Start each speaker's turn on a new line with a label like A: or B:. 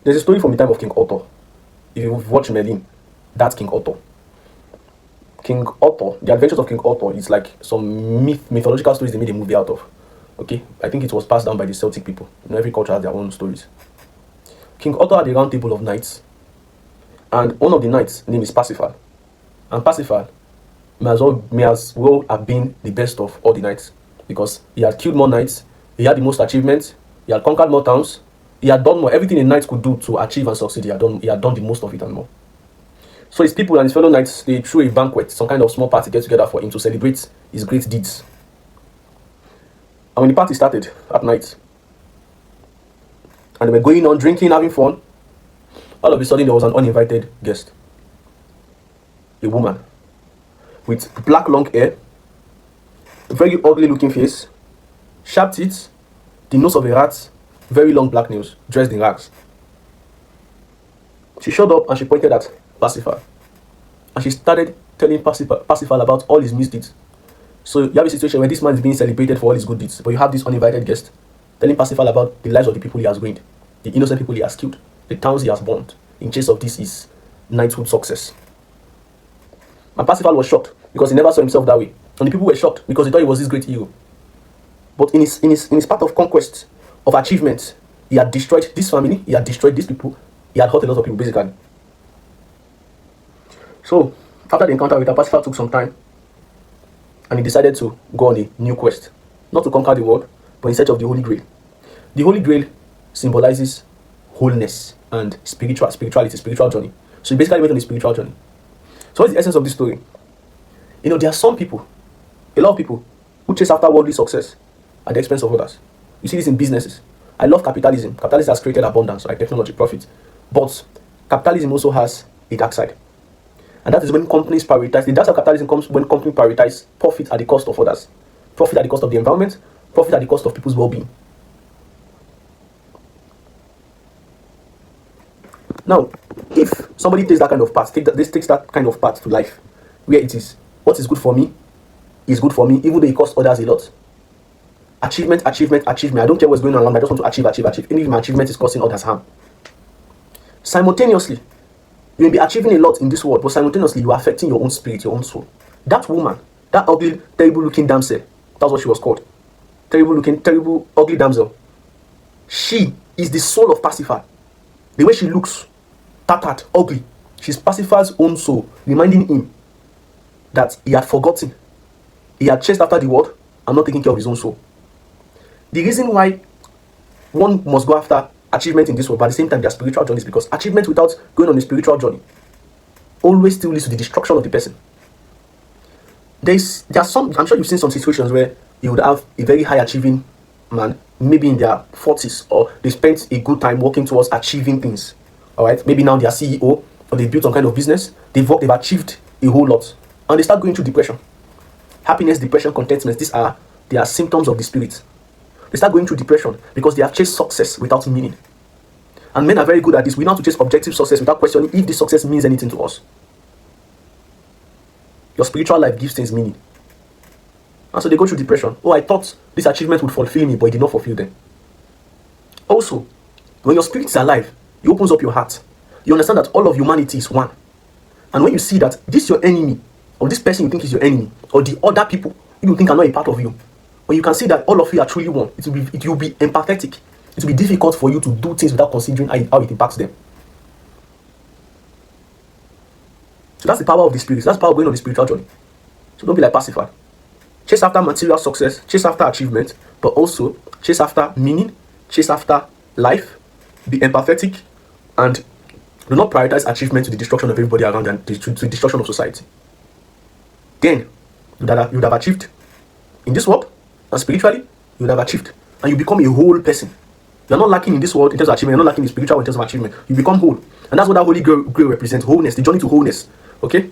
A: There's a story from the time of King Otto. If you've watched Merlin, that's King Otto. King Otto, the adventures of King Otto, it's like some mythological stories they made a movie out of. Okay, I think it was passed down by the Celtic people. Every culture has their own stories. King Otto had a round table of knights, and one of the knights' name is Parsifal. And Parsifal may as well have been the best of all the knights, because he had killed more knights, he had the most achievements, he had conquered more towns, he had done more. Everything a knight could do to achieve and succeed, he had done the most of it and more. So his people and his fellow knights, they threw a banquet, some kind of small party, get together for him to celebrate his great deeds. And when the party started at night, and they were going on drinking, having fun, all of a sudden there was an uninvited guest. A woman with black long hair, very ugly looking face, sharp teeth, the nose of a rat, very long black nails, dressed in rags. She showed up and she pointed at Parsifal. And she started telling Parsifal about all his misdeeds. So you have a situation where this man is being celebrated for all his good deeds, but you have this uninvited guest telling Parsifal about the lives of the people he has ruined, the innocent people he has killed, the towns he has burned, in chase of this his knighthood success. And Parsifal was shocked because he never saw himself that way. And the people were shocked because they thought he was this great hero. But in his path of conquest, of achievement, he had destroyed this family, he had destroyed these people, he had hurt a lot of people basically. So after the encounter with her, Parsifal took some time and he decided to go on a new quest. Not to conquer the world, but in search of the Holy Grail. The Holy Grail symbolizes wholeness and spirituality, spiritual journey. So he basically went on a spiritual journey. So what's the essence of this story? There are some people, a lot of people, who chase after worldly success at the expense of others. You see this in businesses. I love capitalism. Capitalism has created abundance, like technology, profit. But capitalism also has a dark side. And that is when companies prioritize. The dark side of capitalism comes when companies prioritize profit at the cost of others. Profit at the cost of the environment. Profit at the cost of people's well-being. Now, if somebody takes that kind of path, takes that kind of path to life, where it is, what is good for me is good for me, even though it costs others a lot. Achievement. I don't care what's going on around me. I just want to achieve. Even if my achievement is causing others harm. Simultaneously, you may be achieving a lot in this world, but simultaneously you are affecting your own spirit, your own soul. That woman, that ugly, terrible looking damsel, that's what she was called. Terrible, ugly damsel. She is the soul of Parsifal. The way she looks, tattered, ugly. She's Parsifal's own soul, reminding him that he had forgotten. He had chased after the world and not taking care of his own soul. The reason why one must go after achievement in this world, but at the same time their spiritual journey, is because achievement without going on a spiritual journey always still leads to the destruction of the person. I'm sure you've seen some situations where you would have a very high achieving man, maybe in their 40s, or they spent a good time working towards achieving things. Alright, maybe now they are CEO, or they built some kind of business, they've achieved a whole lot, and they start going through depression. Happiness, depression, contentment, they are symptoms of the spirit. They start going through depression because they have chased success without meaning. And men are very good at this. We know how to chase objective success without questioning if this success means anything to us. Your spiritual life gives things meaning. And so they go through depression. Oh, I thought this achievement would fulfill me, but it did not fulfill them. Also, when your spirit is alive, it opens up your heart. You understand that all of humanity is one. And when you see that this your enemy, or this person you think is your enemy, or the other people you think are not a part of you, when you can see that all of you are truly one, it will be empathetic. It will be difficult for you to do things without considering how it impacts them. So that's the power of the spirit. That's the power of going on the spiritual journey. So don't be like Parsifal. Chase after material success, chase after achievement, but also chase after meaning, chase after life, be empathetic, and do not prioritize achievement to the destruction of everybody around and to the destruction of society. Then you would have achieved in this world, and spiritually, you would have achieved. And you become a whole person. You're not lacking in this world in terms of achievement, you're not lacking in spiritual in terms of achievement. You become whole. And that's what that Holy Grail represents, wholeness, the journey to wholeness. Okay?